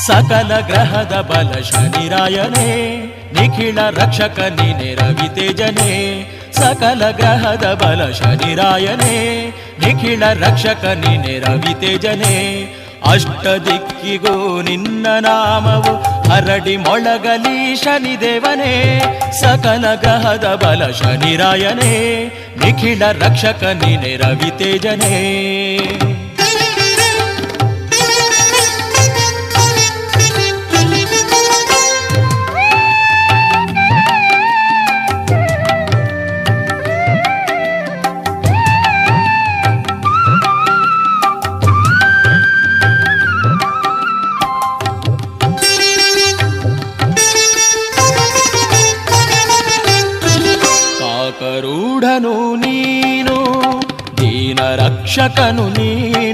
ಸಕಲ ಗ್ರಹದ ಬಲ ಶನಿರಾಯನೇ, ನಿಖಿಳ ರಕ್ಷಕ ನೀನೆ ರವಿತೇಜನೇ. ಸಕಲ ಗ್ರಹದ ಬಲ ಶನಿರಾಯನೇ, ನಿಖಿಳ ರಕ್ಷಕ ನೀನೆ ರವಿತೇಜನೇ. ಅಷ್ಟ ದಿಕ್ಕಿಗೂ ನಿನ್ನ ನಾಮವು ಹರಡಿ ಮೊಳಗಲಿ ಶನಿದೇವನೇ. ಸಕಲ ಗ್ರಹದ ಬಲ ಶನಿರಾಯನೇ, ನಿಖಿಳ ರಕ್ಷಕ ನೀನೆ ರವಿತೇಜನೇ. ಕಾಕರೂಢನು ನೀನು, ದೀನ ರಕ್ಷಕನು ನೀನು.